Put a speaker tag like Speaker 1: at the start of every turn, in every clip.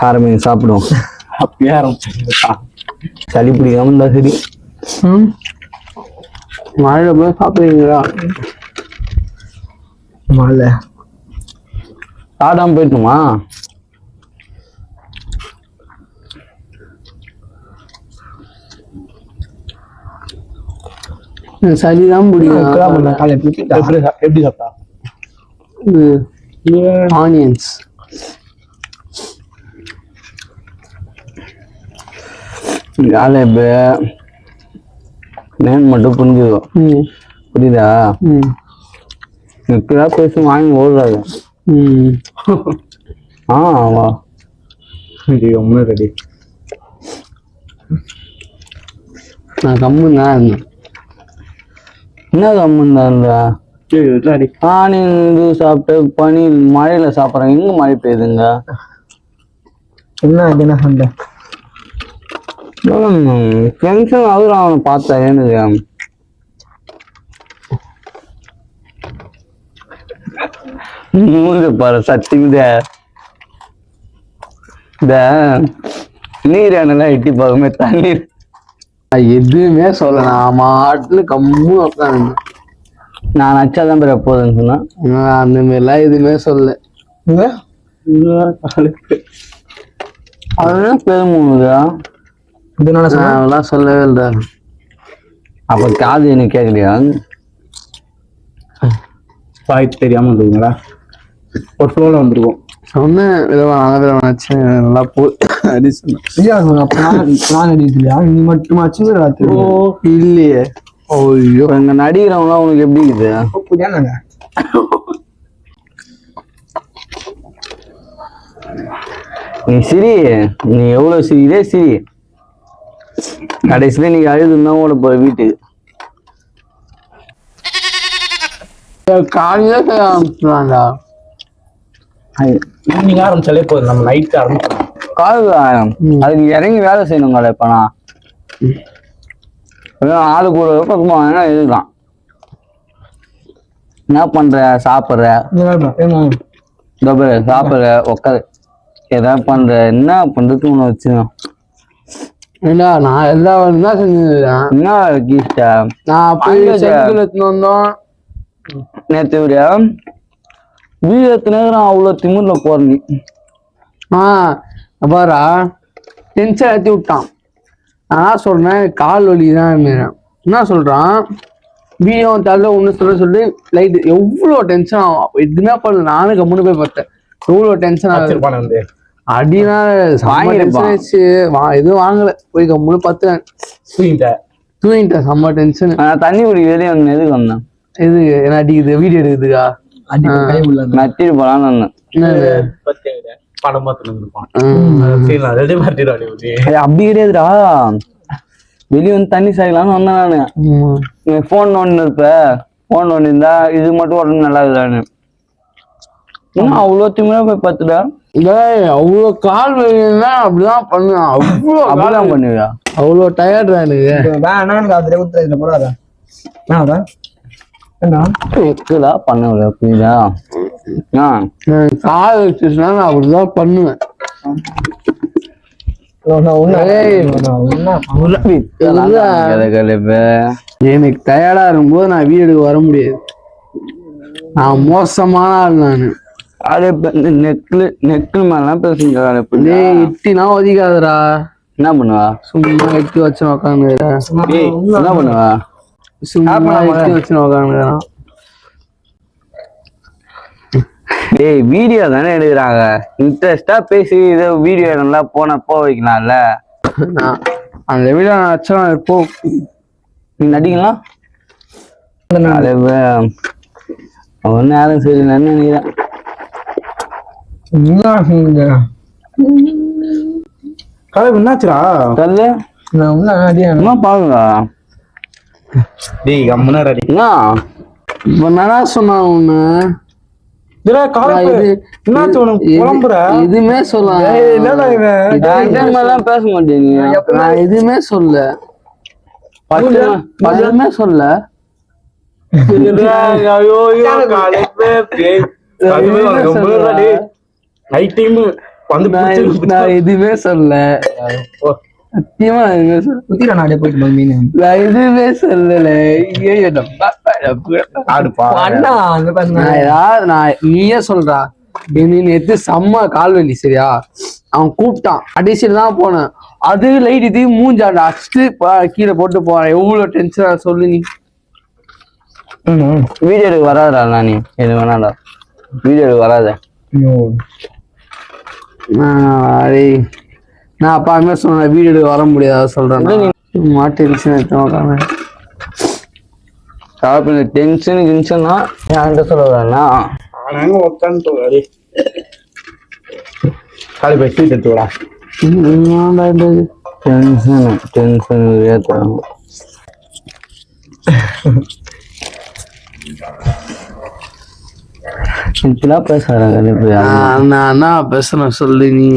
Speaker 1: ஆரம்பிங்க சாப்பிடுவோம்.
Speaker 2: அப்படியே ஆரம்பிச்சு
Speaker 1: சளி பிடிக்காம இருந்தா சரி.
Speaker 3: மழையில போய் சாப்பிடுவீங்களா?
Speaker 1: மழை சாப்பிடாம போயிட்டுமா?
Speaker 3: சளிதான் பிடிக்கும்.
Speaker 2: எப்படி சாப்பிட்டா?
Speaker 3: ஆனியன்ஸ்
Speaker 1: நேம் மட்டும் புரிஞ்சுக்கும். புரியுதா? இப்பதான் பேசி வாங்கி ஓடுறாங்க. வா
Speaker 2: ரெடி.
Speaker 3: நான் கம்முன்னு தான் இருந்தேன்.
Speaker 1: என்ன கம்முன்னு தான் இருந்தா? நீ இது சாப்பிட்டு பனி மழையில சாப்பிட்றேன். எங்க மழை பெய்யுதுங்க?
Speaker 3: என்ன சண்டை?
Speaker 1: டென்ஷன் ஆகுற அவனை பார்த்தா எனக்கு. மூஞ்ச பாரு சத்திங்க. இந்த நீர் எண்ணெல்லாம் எட்டி பார்க்குமே தண்ணீர்
Speaker 3: எதுவுமே சொல்ல. நான் மாட்டுல கம்மு உட்காந்து
Speaker 1: நான் நச்சாதான் பேர் எப்போதுன்னு சொன்னா
Speaker 3: அந்த மாதிரிலாம் எதுவுமே சொல்ல.
Speaker 1: அதெல்லாம் பெருமுதா
Speaker 3: அதெல்லாம் சொல்லவே இல்லை.
Speaker 1: அப்ப காது எனக்கு கேட்கலையா?
Speaker 2: பாய்த்து தெரியாம வந்துருங்களா? ஒரு ஃப்ளோல வந்துருவோம்.
Speaker 3: சொன்னேன் விதவாச்சு நல்லா போ அப்படி சொன்னேன். நீ மட்டுமாச்சு இல்லையே.
Speaker 1: ஐயோ எங்க நடிக்கிறவங்களாம் உனக்கு எப்படி இருக்குது? நீ சிரி, நீ எவ்வளவு சிரிதே சிரி. கடைசியில நீங்க அழுதுன்னா ஓட போற வீட்டுக்கு.
Speaker 3: காலையில ஆரம்பிச்சுடாண்டா.
Speaker 2: ஈவினிங் ஆரம்பிச்சாலே போதும். நம்ம நைட் ஆரம்பிச்சோம்.
Speaker 1: அதுக்கு இறங்கி வேலை செய்யணுங்களா? இப்ப நான் ஆளு கூட பக்கமா இதுதான். என்ன பண்ற? சாப்பிடுற சாப்பிடுற உட்காரு. ஏதாவது பண்ற என்ன பண்றதுக்கு உன்னை வச்சுதான்.
Speaker 3: நான் எல்லா தான் செஞ்சுருக்கேன்.
Speaker 1: என்ன கீஷ்டா?
Speaker 3: நான் போய் எடுத்துன்னு வந்தோம்
Speaker 1: நேற்று வீடு எத்தனை அவ்வளவு திமுர்ல போற நீ.
Speaker 3: பாரா டென்ஷன் ஏற்றி விட்டான். நான் சொல்றேன் கால் வலிதான். என்ன சொல்றான்? வீடியும் தள்ள ஒண்ணு சொல்லி லைட் எவ்வளோ டென்ஷன் ஆகும். எதுவுமே பண்ணல. நானும் கம்முன்னு போய் பார்த்தேன். எவ்வளோ டென்ஷன் ஆகுது. அடினா எதுவும் வாங்கல. போய் கம்முன்னு பார்த்தேன். தூங்கிட்டேன். செம்ம டென்ஷன்.
Speaker 1: தண்ணி குடி வெளியே வந்து எதுக்கு வந்தேன்?
Speaker 3: இது என்ன அடிக்குது? வீடியோ எடுக்குதுக்கா?
Speaker 1: நட்டிட்டு போலான்னு வந்தேன்.
Speaker 2: படம் பார்த்து
Speaker 1: அப்படி கிடையாதுடா. வெளியே வந்து தண்ணி சாய்க்கலான்னு வந்தேன் நானு. போன் ஒண்ணு இருப்ப. போன் ஒண்ணு இருந்தா இது மட்டும் உடனே நல்லா இருக்குதான்னு. இன்னும் அவ்வளோ திமுறா போய் பார்த்துடா.
Speaker 3: அவ்வளோ கால் வலினா அப்படிதான் பண்ணுவேன். அவ்வளோ
Speaker 1: அப்படிதான் பண்ணுவியா?
Speaker 3: அவ்வளோ டயர்டா எனக்கு.
Speaker 1: போடாத பண்ண புரியுதா?
Speaker 3: கால் வச்சுச்சுன்னா நான் அப்படிதான் பண்ணுவேன். எனக்கு டயர்டா இருக்கும்போது நான் வீடு வர முடியாது. நான் மோசமான ஆள். நானு
Speaker 1: நெக்ல மேலாம் பேசுங்க.
Speaker 3: இட்டினா ஒதிக்காதரா.
Speaker 1: என்ன பண்ணுவா?
Speaker 3: சும்மா எட்டி வச்சு உக்காந்து.
Speaker 1: என்ன பண்ணுவா?
Speaker 3: சும்மா எட்டி வச்சு உக்காந்துக்கிறான்.
Speaker 1: டேய் வீடியோ தானே எடுக்கிறாங்க. இன்ட்ரெஸ்டா பேசி இது வீடியோ நல்லா போ வைக்கலாம்ல.
Speaker 3: அந்த வீடியோ வச்சா போ
Speaker 1: நீ நடிக்கலாம். ஒன்னும் யாரும் சரியில்லைன்னு நினைக்கிறேன்.
Speaker 2: என்னாச்சுரா?
Speaker 1: கல்லு பாருங்க.
Speaker 2: டேய் கம்முனா ரெடி.
Speaker 3: என்னடா சொன்னா உன்ன? எதுவுமே சொல்ல
Speaker 1: பேச மாட்டேங்க.
Speaker 3: நான் எதுவுமே சொல்ல. எதுவுமே சொல்ல.
Speaker 2: வந்து
Speaker 3: நான் எதுவுமே சொல்லல சத்தியமா எதுவுமே சொல்லல.
Speaker 1: குத்திரா நாடே போயிட்டு மீன்
Speaker 3: நான் எதுவுமே சொல்லல
Speaker 1: அண்ணா அந்த
Speaker 3: நான் ஏதாவது நீயே சொல்றா நீ நேத்து செம்ம கால்வலி சரியா அவன் கூப்பிட்டான் கடைசியில தான் போனேன் அது லைட் இது மூஞ்சாண்டா அடிச்சுட்டு கீழே போட்டு போறேன் எவ்வளவு டென்ஷனா சொல்லு நீ
Speaker 1: வீடியோ எடுக்க வராதா நானி எது வேணாடா வீடியோ எடுக்க வராத
Speaker 3: நான் அப்பாவுமே சொன்னேன் வீடியோ எடுக்க வர முடியாத சொல்றேன் டென்ஷன்
Speaker 1: டென்ஷன் டென்ஷன்னா என்கிட்ட சொல்ல வரேன்னா
Speaker 2: நாங்க உட்காந்து காலை போய் சீட் எடுத்துடா
Speaker 1: டென்ஷன் டென்ஷன் ஏற்றுறாங்க இப்படிலாம் பேசுறாங்க
Speaker 3: நான் என்ன பேசுறேன் சொல்லு நீ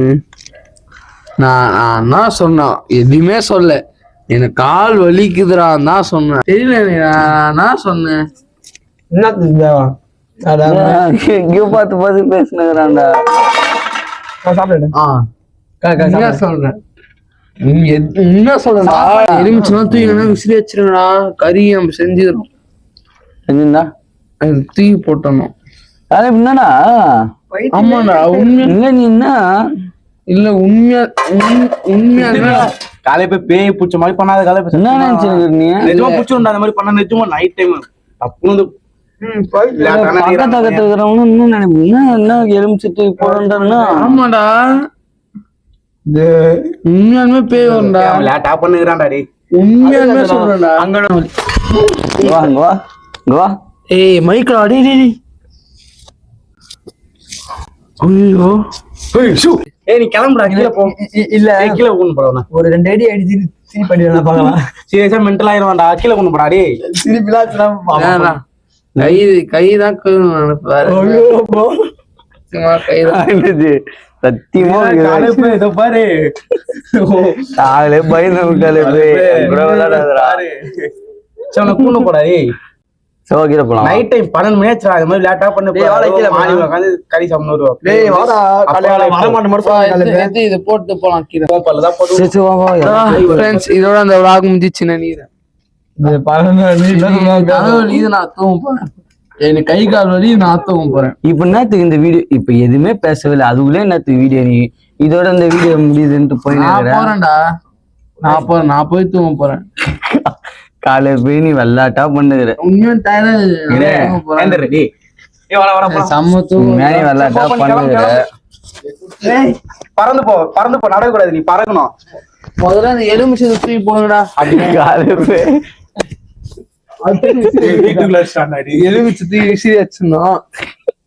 Speaker 3: நான் என்ன சொன்னேன் எதுவுமே சொல்ல எனக்கு கால் வலிக்குதுடான்னு தான் சொன்னேன் தெரியல நான் சொன்னேன்
Speaker 1: எங்கேயோ பார்த்து பார்த்து பேசுனுங்கிறான்டா
Speaker 3: என்ன சொல்றேன் என்ன சொல்றா எலுமிச்சுனா தூக்கி விசிறி வச்சிருங்கடா கறி நம்ம செஞ்சிடும்
Speaker 1: செஞ்சுருந்தா
Speaker 3: தூக்கி போட்டணும்
Speaker 1: அது என்னடா
Speaker 3: ஆமாடா உண்மை
Speaker 1: இல்ல நீ என்ன
Speaker 3: இல்ல உண்மையா உண்மையா
Speaker 2: காலையில போய் பேய் பூச்ச மாதிரி பண்ணாத காலையில
Speaker 1: என்ன நினைச்சிருக்க நீ
Speaker 2: நிஜமா பூச்சிருந்தா அந்த மாதிரி பண்ண நிஜமா நைட் டைம் தப்புன்னு
Speaker 1: பக்கத்துல இருக்கிறவங்க இன்னும் நினைப்பீங்க என்ன எலுமிச்சிட்டு போறா
Speaker 3: ஆமாடா உண்மையாலுமே பேய் வரும்டா
Speaker 2: லேட்டா பண்ணுகிறான்டா டேய்
Speaker 3: உண்மையாலுமே சொல்றேன்டா
Speaker 1: அங்க வா அங்க வா இங்க வா
Speaker 3: ஏய் மைக்கா டேய் டேய் ஐயோ
Speaker 2: ஏய் நீ கிளம்புடா கீழ போ
Speaker 1: இல்ல
Speaker 2: கீழ கொண்டு போறா
Speaker 1: ஒரு 2 அடி அடிச்சு சீ பண்ணிடலாம் பார்க்கலாம்
Speaker 2: சீரியஸா மென்டல் ஆயிருவான்டா கீழ கொண்டு போடா டேய்
Speaker 1: சிரிப்பிலாம்
Speaker 3: கைதான்
Speaker 1: சத்தியமா
Speaker 2: இத பாரு
Speaker 1: காலையில பயந்து விட்டாலே
Speaker 2: கூண்டு போடா டேய்
Speaker 1: சோகிர போலாம்
Speaker 2: நைட் டைம் 12 மணி ஆச்சு அது மாதிரி லேட்டா பண்ணு உட்காந்து கறி சாப்பிட்டு
Speaker 1: டேய் வாடா காலையில வர
Speaker 3: மாட்டேன் இது போட்டு போலாம் கீழே
Speaker 2: பல்லதான் போதும்
Speaker 3: ஃப்ரெண்ட்ஸ் இதோட அந்த vlog முடிஞ்சிச்சு நினைக்கிறேன் இது நான் தூங்க போறேன் எனக்கு கை கால் வலி நான் தூங்க போறேன்
Speaker 1: இப்ப என்னத்துக்கு இந்த வீடியோ இப்ப எதுவுமே பேசவில்லை அதுக்குள்ளே என்னத்துக்கு வீடியோ நீ இதோட இந்த வீடியோ முடியுதுன்ட்டு போய்
Speaker 3: போறேன்டா நான் போய் தூங்க போறேன்
Speaker 1: காலையில போய் நீ வெள்ளாட்டா பண்ணுகிற
Speaker 3: உண்மையா செம்ம தூங்க
Speaker 1: நீ வெள்ளாட்டா பண்ணுகிற
Speaker 2: பறந்து போ நடக்கக்கூடாது நீ பறக்கணும்
Speaker 3: முதல்ல அந்த எலுமிச்சை தூக்கி போங்கடா
Speaker 1: காலையில
Speaker 3: எலுமிச்சை தூக்கி விசிறி வச்சிருந்தோம்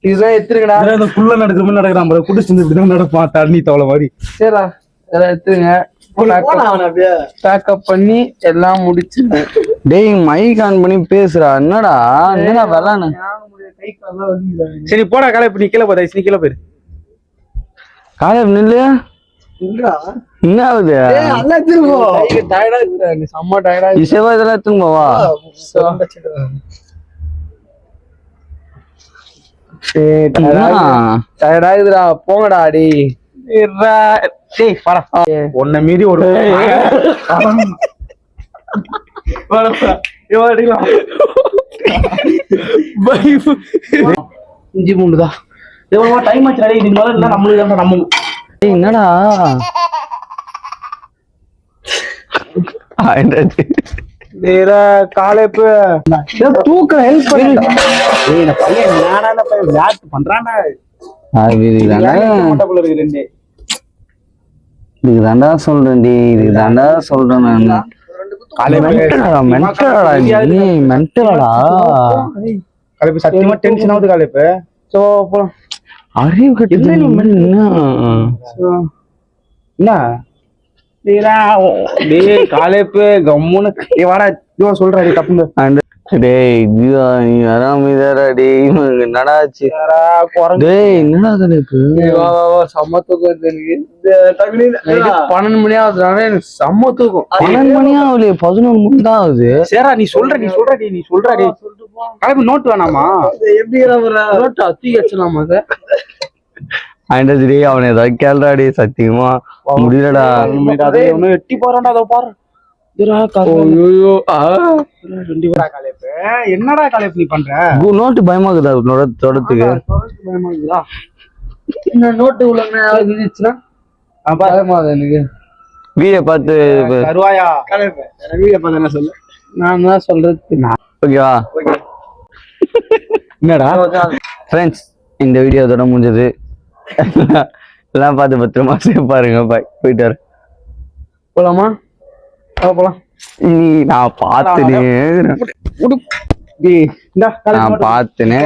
Speaker 3: இதுதான் எடுத்துருங்கடா
Speaker 2: அந்த புள்ள நடக்கிற மாதிரி நடக்கிறான் பாரு குடிச்சு இப்படிதான் நடப்பான் தண்ணி தவளை மாதிரி
Speaker 3: சரிடா இதெல்லாம் எடுத்துருங்க பேக்கப் பண்ணி எல்லாம் முடிச்சு
Speaker 1: டேய் மைக் ஆன் பண்ணி பேசுறா என்னடா வெள்ளானு
Speaker 2: சரி போடா காலை இப்ப நீ கீழே போதா நீ கீழே போயிரு
Speaker 1: காலையில நில்லு என்ன ஆகுது
Speaker 3: செம்ம டயர்டா
Speaker 1: இசைவா இதெல்லாம் திரும்பவா
Speaker 3: டயர்டாகுதுடா போங்கடா அடி
Speaker 2: உன்னை மீறி ஒரு
Speaker 3: இஞ்சி பூண்டுதா
Speaker 2: டைம் ஆச்சு இது முதல்ல நம்மளுக்கு நம்ம
Speaker 1: என்னடா
Speaker 2: காலை
Speaker 3: தூக்க ஹெல்ப்
Speaker 2: பண்றான்டா
Speaker 1: இதுக்கு தாண்டா சொல்றேன் இதுக்கு தாண்டா சொல்றேன் நான் மென்டலடா
Speaker 2: சத்தியமா டென்ஷன் ஆகுது காலை இப்ப
Speaker 3: சோ அப்புறம்
Speaker 1: அறிவு கட்டு
Speaker 2: என்ன காலேப்பு கம்முன்னு வாடா சொல்றாரு தப்புங்க
Speaker 1: டேய் நீ வராம டேய் என்னடாச்சு டேய் என்னடா தலைப்பு
Speaker 3: செம்ம தூக்கம் எனக்கு 12 மணி ஆகுதுனால எனக்கு செம்ம தூக்கம்
Speaker 1: 12 மணி ஆகுது 11 மணி தான் ஆகுது
Speaker 2: சரிடா நீ சொல்றடி காலேப்பு நோட் வேணாமா
Speaker 3: எப்படி நோட்டா தூக்கி வச்சிடலாமா
Speaker 1: ஆயிட்டாச்சு அவனை ஏதாவது கேள்றாடி சத்தியமா முடியலடா
Speaker 2: எட்டி போறான்டா அதோ பாரு
Speaker 3: ஐயோ
Speaker 2: என்னடா கலைப்பு நீ பண்ற
Speaker 1: நோட்டு பயமாக்குதா தொடத்துக்கு
Speaker 3: நோட்டு உள்ள இருந்துச்சுன்னா பயமாது எனக்கு
Speaker 1: வீடியோ பார்த்து
Speaker 2: கருவாயா கலைப்பு வீடியோ பார்த்து என்ன சொல்லு
Speaker 3: நான் தான் சொல்றது
Speaker 1: ஓகேவா
Speaker 2: என்னடா
Speaker 1: ஃப்ரெண்ட்ஸ் இந்த வீடியோ அதோட முடிஞ்சது எல்லாம் பார்த்து பத்திரமா பாருங்க பாய் போயிட்டாரு
Speaker 3: போலாமா போலாம்
Speaker 1: நான் பார்த்துனே நான் பார்த்துனே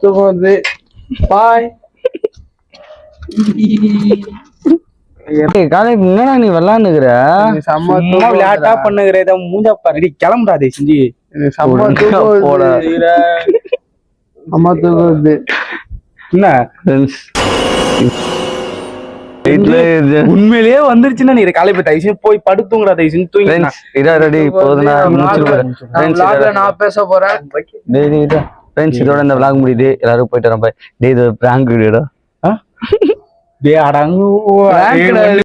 Speaker 3: தூக்கம் பாய்
Speaker 1: காலை என்னடா நீ விளாண்டுக்கிற
Speaker 2: சும்மா விளையாட்டா பண்ணுகிற இதை மூஞ்சா பாரு கிளம்புறாதே செஞ்சு
Speaker 1: போட
Speaker 3: அம்மா தூக்குறது
Speaker 2: என்ன உண்மையிலேயே வந்துருச்சுன்னா நீ காலையில தயவுசு போய் படுத்துங்கடா தயவுசு தூங்கி
Speaker 1: ரெடி போதுனா
Speaker 3: நான் பேச போறேன்
Speaker 1: ஃப்ரெண்ட்ஸ் இதோட இந்த விளாக் முடியுது எல்லாரும் போயிட்டு வரேன் பாய் டேய் இது பிராங்க் வீடியோடா
Speaker 2: டேய் அடங்கு